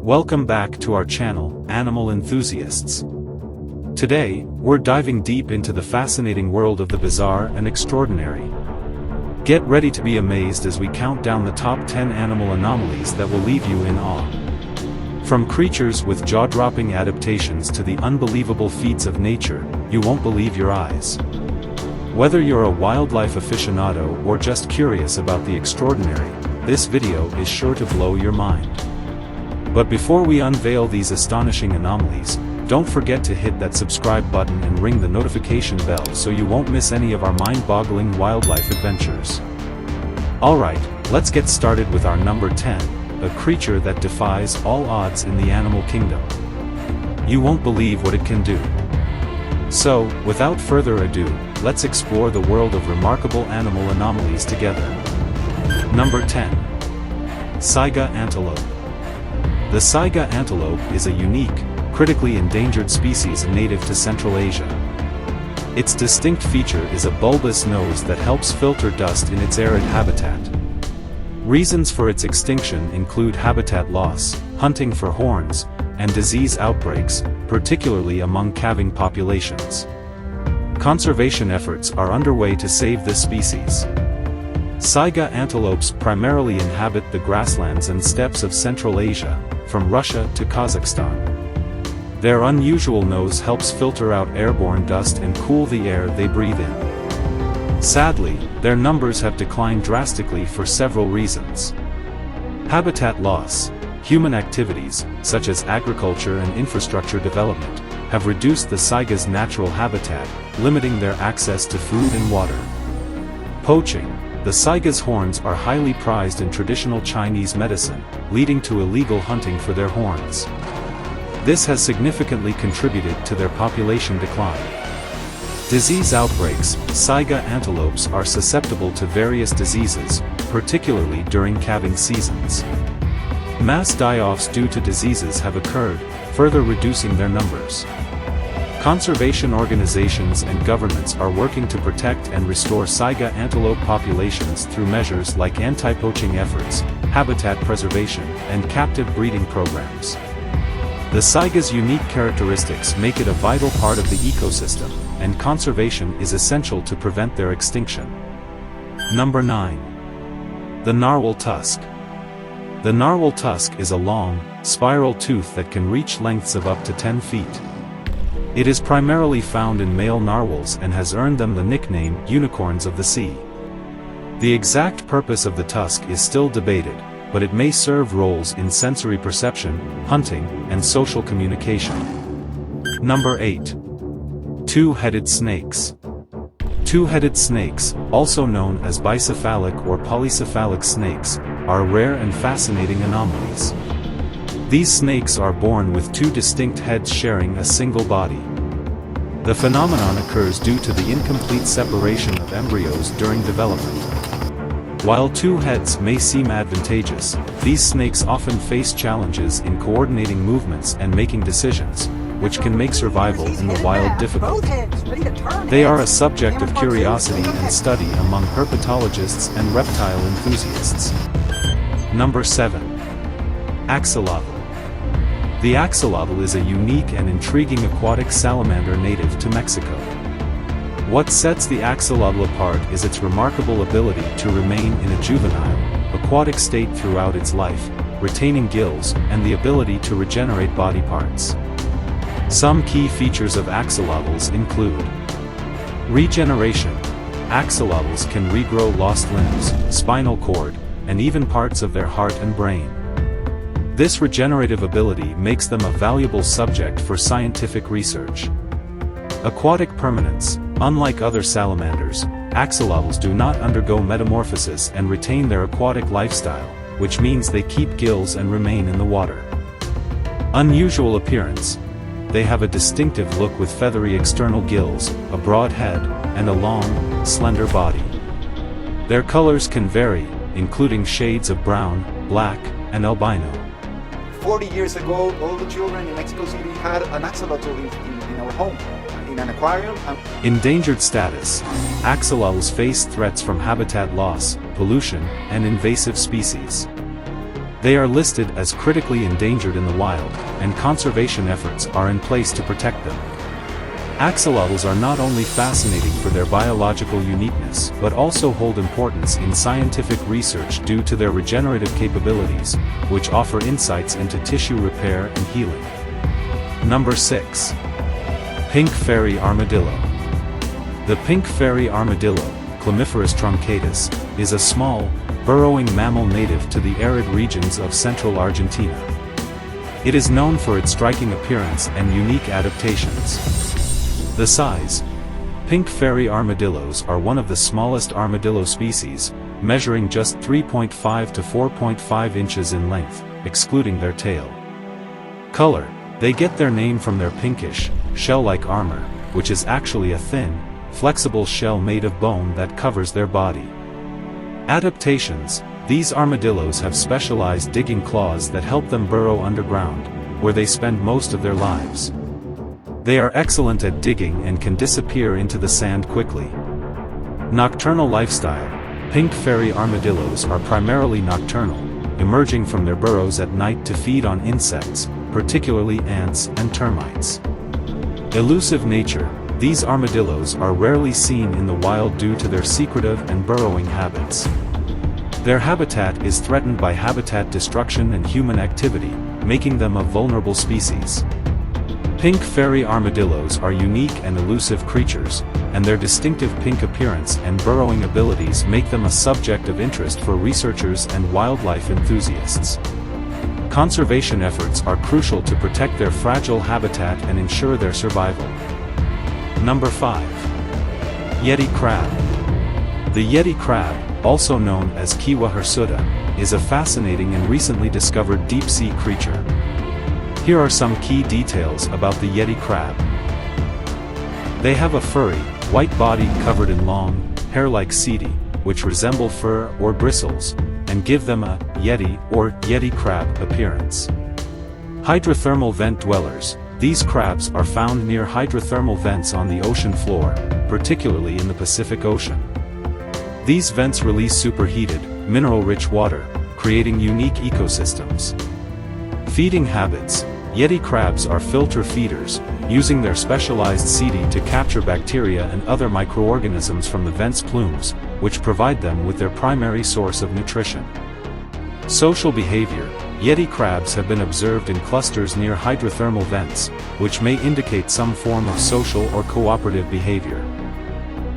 Welcome back to our channel, Animal Enthusiasts. Today, we're diving deep into the fascinating world of the bizarre and extraordinary. Get ready to be amazed as we count down the top 10 animal anomalies that will leave you in awe. From creatures with jaw-dropping adaptations to the unbelievable feats of nature, you won't believe your eyes. Whether you're a wildlife aficionado or just curious about the extraordinary, this video is sure to blow your mind. But before we unveil these astonishing anomalies, don't forget to hit that subscribe button and ring the notification bell so you won't miss any of our mind-boggling wildlife adventures. Alright, let's get started with our number 10, a creature that defies all odds in the animal kingdom. You won't believe what it can do. So, without further ado, let's explore the world of remarkable animal anomalies together. Number 10. Saiga Antelope. The Saiga antelope is a unique, critically endangered species native to Central Asia. Its distinct feature is a bulbous nose that helps filter dust in its arid habitat. Reasons for its extinction include habitat loss, hunting for horns, and disease outbreaks, particularly among calving populations. Conservation efforts are underway to save this species. Saiga antelopes primarily inhabit the grasslands and steppes of Central Asia, from Russia to Kazakhstan. Their unusual nose helps filter out airborne dust and cool the air they breathe in. Sadly, their numbers have declined drastically for several reasons. Habitat loss. Human activities, such as agriculture and infrastructure development, have reduced the saiga's natural habitat, limiting their access to food and water. Poaching. The saiga's horns are highly prized in traditional Chinese medicine, leading to illegal hunting for their horns. This has significantly contributed to their population decline. Disease outbreaks. Saiga antelopes are susceptible to various diseases, particularly during calving seasons. Mass die-offs due to diseases have occurred, further reducing their numbers. Conservation organizations and governments are working to protect and restore Saiga antelope populations through measures like anti-poaching efforts, habitat preservation, and captive breeding programs. The saiga's unique characteristics make it a vital part of the ecosystem, and conservation is essential to prevent their extinction. Number 9. The Narwhal Tusk. The narwhal tusk is a long, spiral tooth that can reach lengths of up to 10 feet. It is primarily found in male narwhals and has earned them the nickname unicorns of the sea. The exact purpose of the tusk is still debated, but it may serve roles in sensory perception, hunting, and social communication. Number 8. Two-headed snakes. Two-headed snakes, also known as bicephalic or polycephalic snakes, are rare and fascinating anomalies. These snakes are born with two distinct heads sharing a single body. The phenomenon occurs due to the incomplete separation of embryos during development. While two heads may seem advantageous, these snakes often face challenges in coordinating movements and making decisions, which can make survival in the wild difficult. They are a subject of curiosity and study among herpetologists and reptile enthusiasts. Number 7. Axelo. The axolotl is a unique and intriguing aquatic salamander native to Mexico. What sets the axolotl apart is its remarkable ability to remain in a juvenile, aquatic state throughout its life, retaining gills and the ability to regenerate body parts. Some key features of axolotls include regeneration. Axolotls can regrow lost limbs, spinal cord, and even parts of their heart and brain. This regenerative ability makes them a valuable subject for scientific research. Aquatic permanence. Unlike other salamanders, axolotls do not undergo metamorphosis and retain their aquatic lifestyle, which means they keep gills and remain in the water. Unusual appearance. They have a distinctive look with feathery external gills, a broad head, and a long, slender body. Their colors can vary, including shades of brown, black, and albino. 40 years ago, all the children in Mexico City had an axolotl in our home, in an aquarium. Endangered status. Axolotls face threats from habitat loss, pollution, and invasive species. They are listed as critically endangered in the wild, and conservation efforts are in place to protect them. Axolotls are not only fascinating for their biological uniqueness but also hold importance in scientific research due to their regenerative capabilities, which offer insights into tissue repair and healing. Number 6. Pink Fairy Armadillo. The pink fairy armadillo, Chlamyphorus truncatus, is a small, burrowing mammal native to the arid regions of central Argentina. It is known for its striking appearance and unique adaptations. The size. Pink fairy armadillos are one of the smallest armadillo species, measuring just 3.5 to 4.5 inches in length, excluding their tail. Color. They get their name from their pinkish, shell-like armor, which is actually a thin, flexible shell made of bone that covers their body. Adaptations. These armadillos have specialized digging claws that help them burrow underground, where they spend most of their lives. They are excellent at digging and can disappear into the sand quickly. Nocturnal lifestyle. Pink fairy armadillos are primarily nocturnal, emerging from their burrows at night to feed on insects, particularly ants and termites. Elusive nature. These armadillos are rarely seen in the wild due to their secretive and burrowing habits. Their habitat is threatened by habitat destruction and human activity, making them a vulnerable species. Pink fairy armadillos are unique and elusive creatures, and their distinctive pink appearance and burrowing abilities make them a subject of interest for researchers and wildlife enthusiasts. Conservation efforts are crucial to protect their fragile habitat and ensure their survival. Number 5. Yeti Crab. The Yeti Crab, also known as Kiwa hirsuta, is a fascinating and recently discovered deep-sea creature. Here are some key details about the Yeti Crab. They have a furry, white body covered in long, hair-like setae, which resemble fur or bristles, and give them a Yeti or Yeti Crab appearance. Hydrothermal vent dwellers. These crabs are found near hydrothermal vents on the ocean floor, particularly in the Pacific Ocean. These vents release superheated, mineral-rich water, creating unique ecosystems. Feeding habits. Yeti crabs are filter feeders, using their specialized setae to capture bacteria and other microorganisms from the vents' plumes, which provide them with their primary source of nutrition. Social behavior. Yeti crabs have been observed in clusters near hydrothermal vents, which may indicate some form of social or cooperative behavior.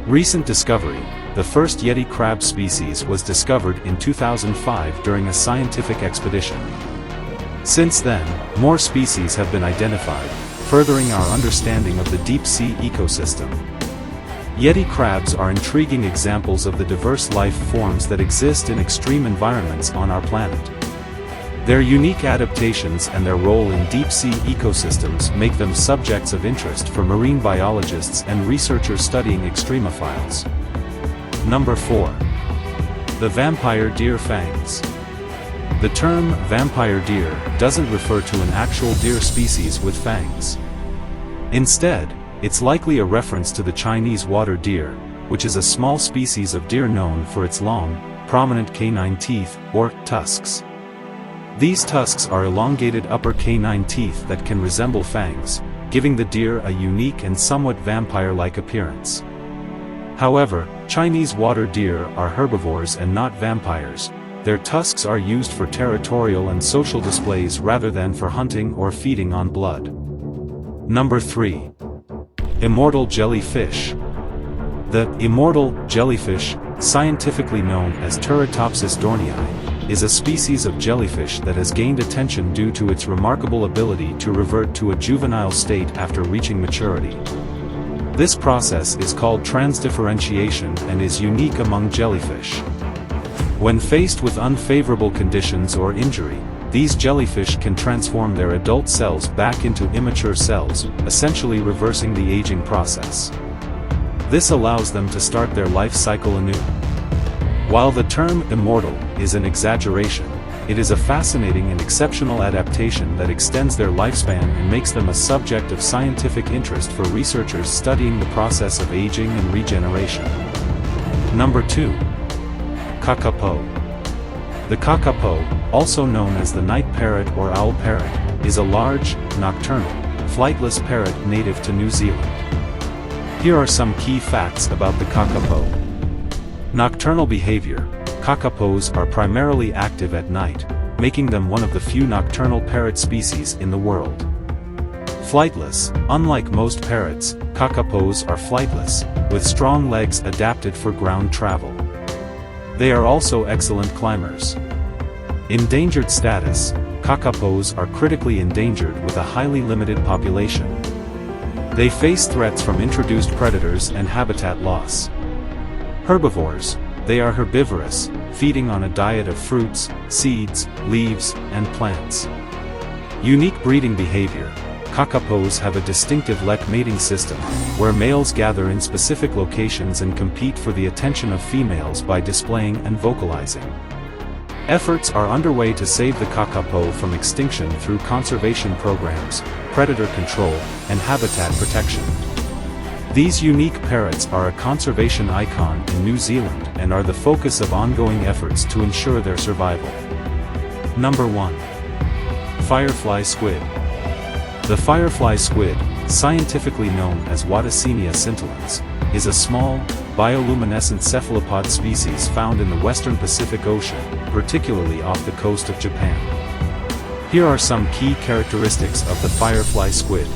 Recent discovery. The first Yeti crab species was discovered in 2005 during a scientific expedition. Since then, more species have been identified, furthering our understanding of the deep-sea ecosystem. Yeti crabs are intriguing examples of the diverse life forms that exist in extreme environments on our planet. Their unique adaptations and their role in deep-sea ecosystems make them subjects of interest for marine biologists and researchers studying extremophiles. Number 4. The vampire deer fangs. The term vampire deer doesn't refer to an actual deer species with fangs. Instead, it's likely a reference to the Chinese water deer, which is a small species of deer known for its long, prominent canine teeth, or tusks. These tusks are elongated upper canine teeth that can resemble fangs, giving the deer a unique and somewhat vampire-like appearance. However, Chinese water deer are herbivores and not vampires. Their tusks are used for territorial and social displays rather than for hunting or feeding on blood. Number 3. Immortal Jellyfish. The immortal jellyfish, scientifically known as Turritopsis dohrnii, is a species of jellyfish that has gained attention due to its remarkable ability to revert to a juvenile state after reaching maturity. This process is called transdifferentiation and is unique among jellyfish. When faced with unfavorable conditions or injury, these jellyfish can transform their adult cells back into immature cells, essentially reversing the aging process. This allows them to start their life cycle anew. While the term immortal is an exaggeration, it is a fascinating and exceptional adaptation that extends their lifespan and makes them a subject of scientific interest for researchers studying the process of aging and regeneration. Number 2. Kakapo. The kakapo, also known as the night parrot or owl parrot, is a large, nocturnal, flightless parrot native to New Zealand. Here are some key facts about the kakapo. Nocturnal behavior. Kakapos are primarily active at night, making them one of the few nocturnal parrot species in the world. Flightless. Unlike most parrots, kakapos are flightless, with strong legs adapted for ground travel. They are also excellent climbers. Endangered status. Kakapos are critically endangered with a highly limited population. They face threats from introduced predators and habitat loss. Herbivores. They are herbivorous, feeding on a diet of fruits, seeds, leaves, and plants. Unique breeding behavior. Kakapos have a distinctive lek mating system, where males gather in specific locations and compete for the attention of females by displaying and vocalizing. Efforts are underway to save the kakapo from extinction through conservation programs, predator control, and habitat protection. These unique parrots are a conservation icon in New Zealand and are the focus of ongoing efforts to ensure their survival. Number 1. Firefly Squid. The firefly squid, scientifically known as Watasinia scintillans, is a small, bioluminescent cephalopod species found in the western Pacific Ocean, particularly off the coast of Japan. Here are some key characteristics of the firefly squid.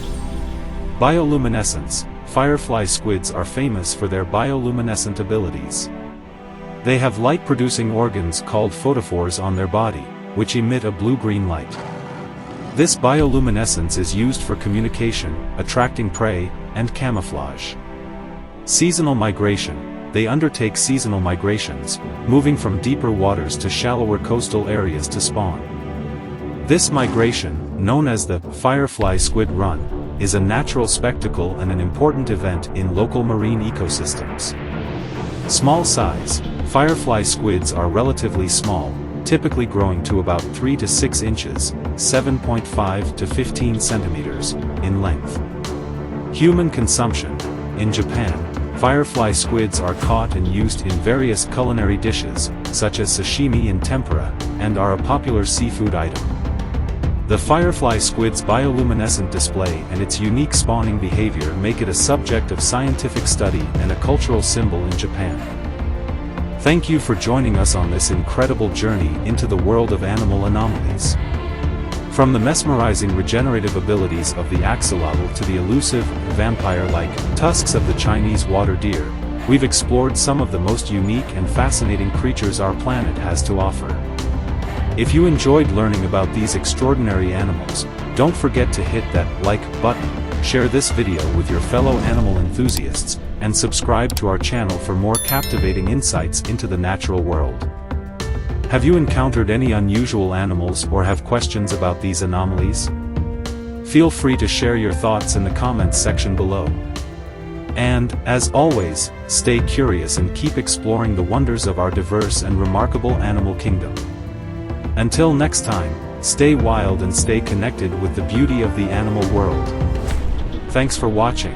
Bioluminescence. Firefly squids are famous for their bioluminescent abilities. They have light-producing organs called photophores on their body, which emit a blue-green light. This bioluminescence is used for communication, attracting prey, and camouflage. Seasonal migration. They undertake seasonal migrations, moving from deeper waters to shallower coastal areas to spawn. This migration, known as the Firefly Squid Run, is a natural spectacle and an important event in local marine ecosystems. Small size. Firefly squids are relatively small, typically growing to about 3 to 6 inches, 7.5 to 15 centimeters, in length. Human consumption. In Japan, firefly squids are caught and used in various culinary dishes, such as sashimi and tempura, and are a popular seafood item. The firefly squid's bioluminescent display and its unique spawning behavior make it a subject of scientific study and a cultural symbol in Japan. Thank you for joining us on this incredible journey into the world of animal anomalies. From the mesmerizing regenerative abilities of the axolotl to the elusive, vampire-like tusks of the Chinese water deer, we've explored some of the most unique and fascinating creatures our planet has to offer. If you enjoyed learning about these extraordinary animals, don't forget to hit that like button, share this video with your fellow animal enthusiasts, and subscribe to our channel for more captivating insights into the natural world. Have you encountered any unusual animals or have questions about these anomalies? Feel free to share your thoughts in the comments section below. And, as always, stay curious and keep exploring the wonders of our diverse and remarkable animal kingdom. Until next time, stay wild and stay connected with the beauty of the animal world. Thanks for watching.